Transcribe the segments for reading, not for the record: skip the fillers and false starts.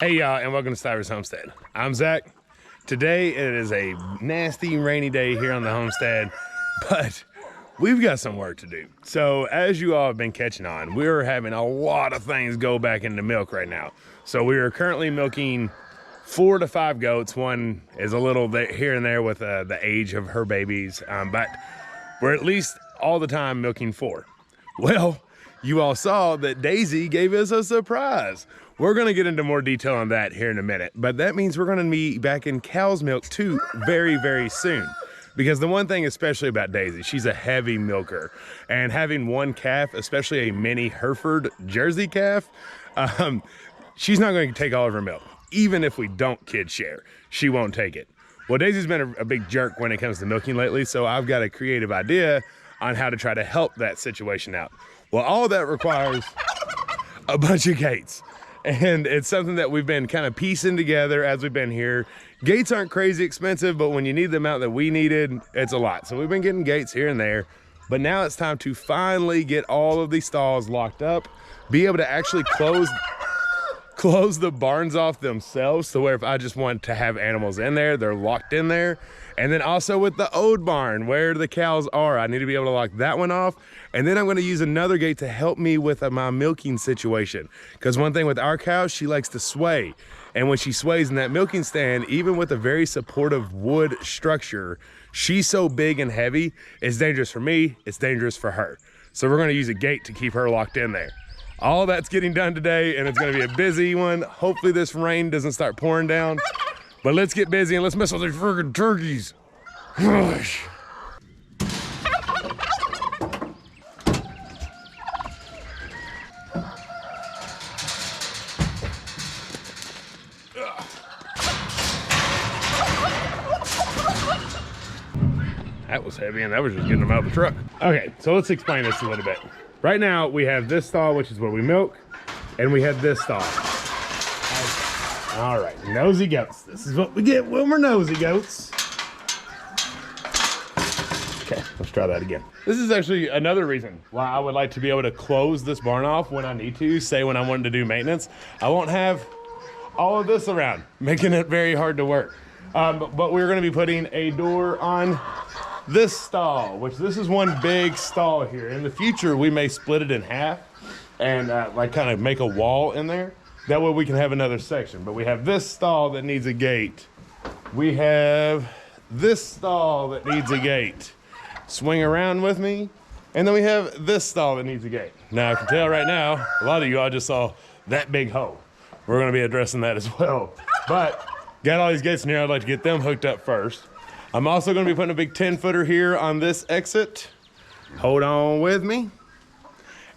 Hey y'all, and welcome to Stivers Homestead. I'm Zach. Today it is a nasty rainy day here on the homestead, but we've got some work to do. So as you all have been catching on, we're having a lot of things go back into milk right now. So we are currently milking 4 to 5 goats. One is a little bit here and there with the age of her babies, but we're at least all the time milking 4. Well, you all saw that Daisy gave us a surprise. We're gonna get into more detail on that here in a minute, but that means we're gonna be back in cow's milk too very, very soon. Because the one thing especially about Daisy, she's a heavy milker, and having one calf, especially a mini Hereford Jersey calf, she's not going to take all of her milk. Even if we don't kid share, she won't take it. Well, Daisy's been a big jerk when it comes to milking lately, so I've got a creative idea on how to try to help that situation out. Well, all that requires a bunch of gates. And it's something that we've been kind of piecing together as we've been here. Gates aren't crazy expensive, but when you need the amount that we needed, it's a lot. So we've been getting gates here and there, but now it's time to finally get all of these stalls locked up, be able to actually close the barns off themselves, so where if I just want to have animals in there, they're locked in there. And then also with the old barn where the cows are, I need to be able to lock that one off. And then I'm going to use another gate to help me with my milking situation. Because one thing with our cows, she likes to sway. And when she sways in that milking stand, even with a very supportive wood structure, she's so big and heavy, it's dangerous for me, it's dangerous for her. So we're going to use a gate to keep her locked in there. All that's getting done today, and it's going to be a busy one. Hopefully this rain doesn't start pouring down. But let's get busy and let's mess with these friggin' turkeys. Gosh. That was heavy, and that was just getting them out of the truck. Okay, so let's explain this a little bit. Right now, we have this stall, which is where we milk, and we have this stall. All right, nosy goats. This is what we get when we're nosy goats. Okay, let's try that again. This is actually another reason why I would like to be able to close this barn off when I need to, say when I wanted to do maintenance. I won't have all of this around, making it very hard to work. But we're gonna be putting a door on this stall, which this is one big stall here. In the future, we may split it in half and like kind of make a wall in there. That way we can have another section. But we have this stall that needs a gate. We have this stall that needs a gate. Swing around with me. And then we have this stall that needs a gate. Now I can tell right now, a lot of you all just saw that big hole. We're gonna be addressing that as well. But got all these gates in here, I'd like to get them hooked up first. I'm also gonna be putting a big 10-footer here on this exit. Hold on with me.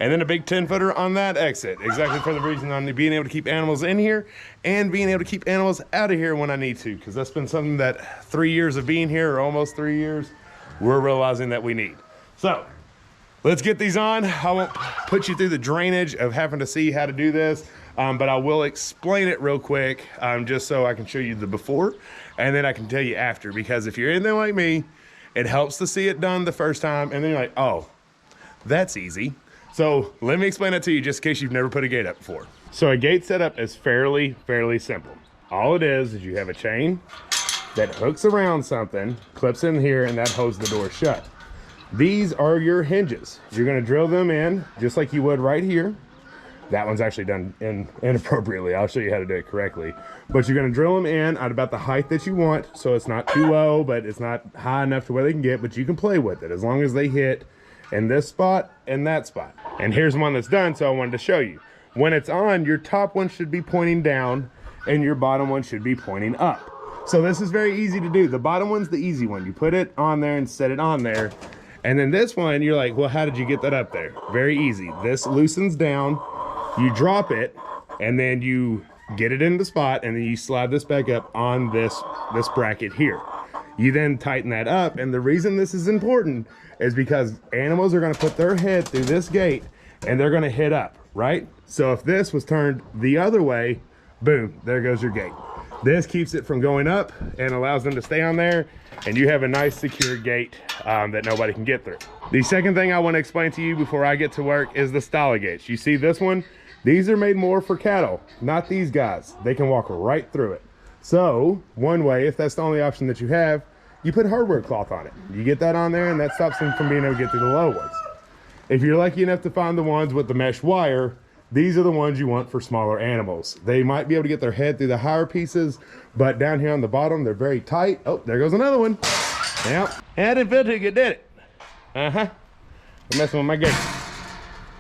And then a big 10-footer on that exit, exactly for the reason I'm being able to keep animals in here and being able to keep animals out of here when I need to, because that's been something that 3 years of being here, or almost 3 years, we're realizing that we need. So let's get these on. I won't put you through the drainage of having to see how to do this, but I will explain it real quick, just so I can show you the before, and then I can tell you after, because if you're anything like me, it helps to see it done the first time, and then you're like, oh, that's easy. So let me explain that to you just in case you've never put a gate up before. So a gate setup is fairly simple. All it is you have a chain that hooks around something, clips in here, and that holds the door shut. These are your hinges. You're gonna drill them in just like you would right here. That one's actually done inappropriately. I'll show you how to do it correctly. But you're gonna drill them in at about the height that you want, so it's not too low, but it's not high enough to where they can get, but you can play with it as long as they hit in this spot and that spot. And here's one that's done, so I wanted to show you. When it's on, your top one should be pointing down and your bottom one should be pointing up. So this is very easy to do. The bottom one's the easy one. You put it on there and set it on there. And then this one, you're like, well, how did you get that up there? Very easy. This loosens down, you drop it, and then you get it in the spot, and then you slide this back up on this bracket here. You then tighten that up, and the reason this is important is because animals are gonna put their head through this gate and they're gonna hit up, right? So if this was turned the other way, boom, there goes your gate. This keeps it from going up and allows them to stay on there, and you have a nice secure gate that nobody can get through. The second thing I wanna explain to you before I get to work is the style gates. You see this one? These are made more for cattle, not these guys. They can walk right through it. So one way, if that's the only option that you have, you put hardware cloth on it. You get that on there and that stops them from being able to get through the low ones. If you're lucky enough to find the ones with the mesh wire, these are the ones you want for smaller animals. They might be able to get their head through the higher pieces, but down here on the bottom, they're very tight. Oh, there goes another one. Yep. And I didn't feel too good, did it? Uh-huh. I'm messing with my gate.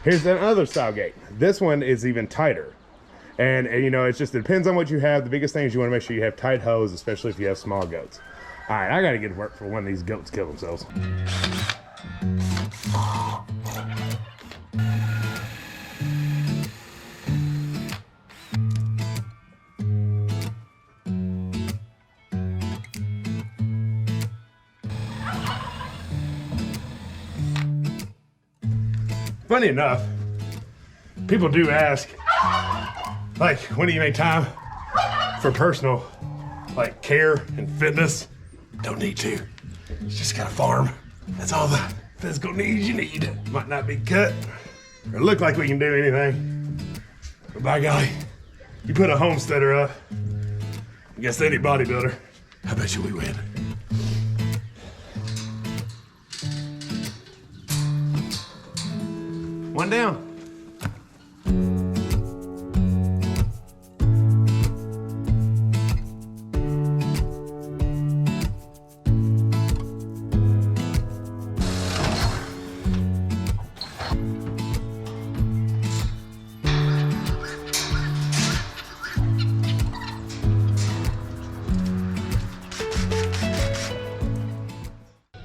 Here's another style gate. This one is even tighter. And you know, it depends on what you have. The biggest thing is you want to make sure you have tight hose, especially if you have small goats. All right, I got to get to work for one of these goats kill themselves. Funny enough, people do ask, like, when do you make time for personal, like, care and fitness? Don't need to. You just gotta farm. That's all the physical needs you need. Might not be cut or look like we can do anything, but by golly, you put a homesteader up against any bodybuilder, I bet you we win. One down.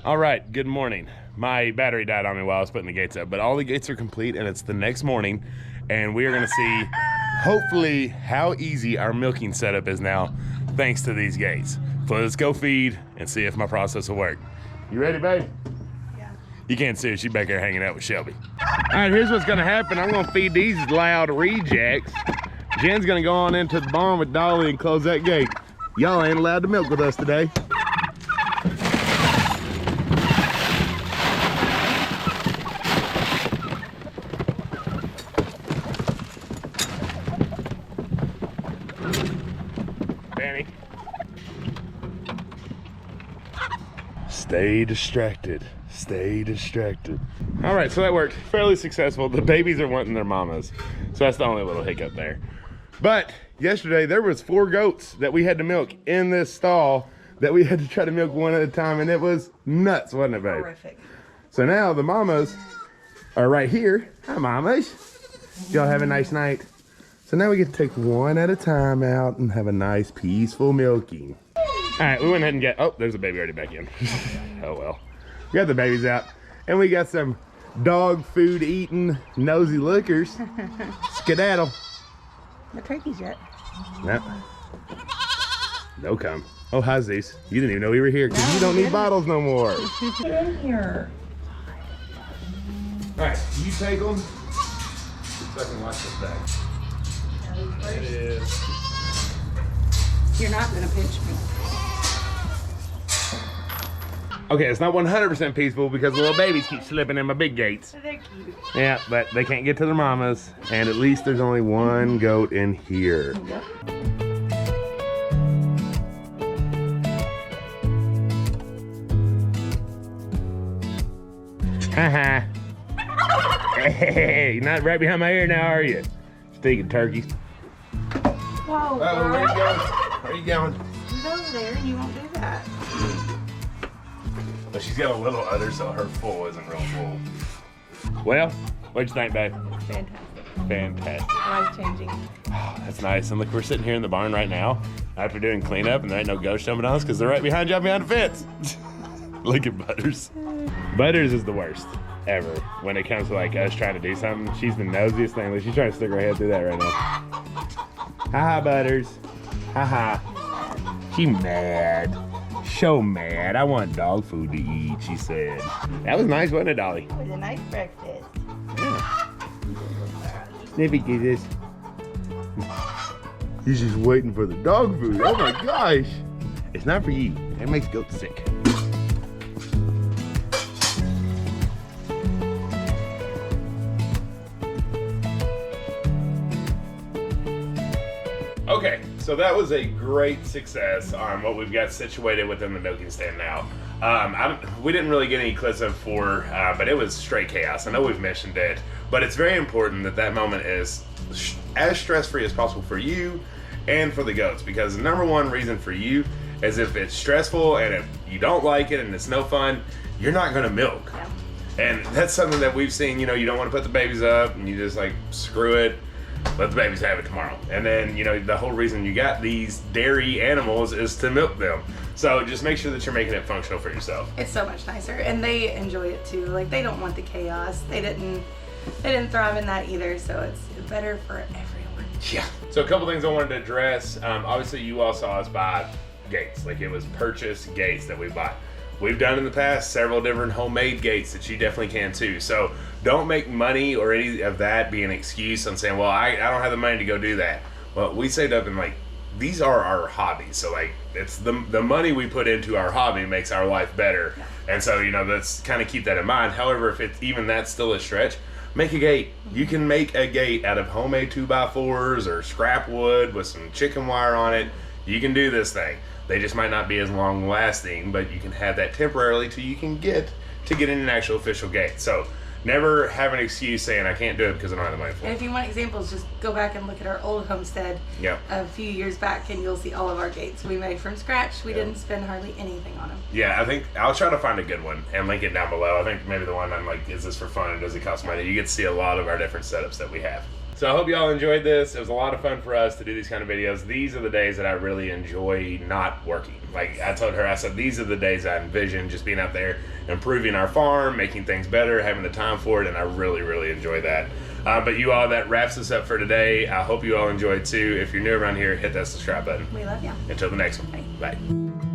All right, good morning. My battery died on me while I was putting the gates up, but all the gates are complete and it's the next morning, and we are gonna see, hopefully, how easy our milking setup is now, thanks to these gates. So let's go feed and see if my process will work. You ready, babe? Yeah. You can't see her, she's back there hanging out with Shelby. All right, here's what's gonna happen. I'm gonna feed these loud rejects. Jen's gonna go on into the barn with Dolly and close that gate. Y'all ain't allowed to milk with us today. Stay distracted. Stay distracted. All right, so that worked. Fairly successful. The babies are wanting their mamas, so that's the only little hiccup there. But yesterday there was 4 goats that we had to milk in this stall that we had to try to milk one at a time, and it was nuts, wasn't it, babe? Horrific. So now the mamas are right here. Hi, mamas. Y'all have a nice night. So now we get to take one at a time out and have a nice peaceful milking. All right, we went ahead and oh, there's a baby already back in. Oh well. We got the babies out, and we got some dog food eating nosy lookers. Skedaddle. No turkeys yet. No. No come. Oh, how's these? You didn't even know we were here because you don't need bottles no more. Get in here. All right, you take them. So I can watch this back. It is. You're not gonna pinch me. Okay, it's not 100% peaceful because the little babies keep slipping in my big gates. They're cute. Yeah, but they can't get to their mamas, and at least there's only one goat in here. Haha. Hey, you're not right behind my ear now, are you? Stinking turkeys. Whoa, Where are you going? Where are you going? He's over there and you won't do that. But she's got a little udder, so her full isn't real full. Well, what'd you think, babe? Fantastic. Fantastic. Life-changing. Oh, that's nice. And look, we're sitting here in the barn right now after doing cleanup, and there ain't no ghosts jumping on us because they're right behind you behind the fence. Look at Butters. Butters is the worst ever when it comes to like us trying to do something. She's the nosiest thing. Like, she's trying to stick her head through that right now. Ha-ha, Butters. Ha-ha. She mad. So mad. I want dog food to eat, she said. That was nice, wasn't it, Dolly? It was a nice breakfast. Yeah. Snippy kisses. He's just waiting for the dog food. Oh my gosh. It's not for you. That makes goats sick. So that was a great success on what we've got situated within the milking stand now. We didn't really get any clips of before, but it was straight chaos. I know we've mentioned it, but it's very important that that moment is as stress-free as possible for you and for the goats, because the number one reason for you is if it's stressful and if you don't like it and it's no fun, you're not going to milk. Yeah. And that's something that we've seen. You know, you don't want to put the babies up and you just like, screw it, let the babies have it tomorrow. And then, you know, the whole reason you got these dairy animals is to milk them. So just make sure that you're making it functional for yourself. It's so much nicer, and they enjoy it too. Like, they don't want the chaos. They didn't thrive in that either, so it's better for everyone. Yeah. So a couple things I wanted to address. Obviously, you all saw us buy gates. Like, it was purchased gates that we bought. We've done in the past several different homemade gates that you definitely can too. So don't make money or any of that be an excuse on saying, well, I don't have the money to go do that. Well, we saved up and like, these are our hobbies. So like, it's the money we put into our hobby makes our life better. Yeah. And so, you know, let's kind of keep that in mind. However, if it's even that's still a stretch, make a gate. You can make a gate out of homemade 2x4s or scrap wood with some chicken wire on it. You can do this thing. They just might not be as long lasting, but you can have that temporarily till you can get in an actual official gate. So never have an excuse saying I can't do it because I don't have the money for it. And if you want examples, just go back and look at our old homestead a few years back, and you'll see all of our gates we made from scratch. We didn't spend hardly anything on them. Yeah, I think I'll try to find a good one and link it down below. I think maybe the one I'm like, is this for fun and does it cost money? You get to see a lot of our different setups that we have. So I hope y'all enjoyed this. It was a lot of fun for us to do these kind of videos. These are the days that I really enjoy not working. Like I told her, I said, these are the days I envision just being out there, improving our farm, making things better, having the time for it, and I really, really enjoy that. But you all, that wraps us up for today. I hope you all enjoyed too. If you're new around here, hit that subscribe button. We love you. Until the next one. Bye. Bye.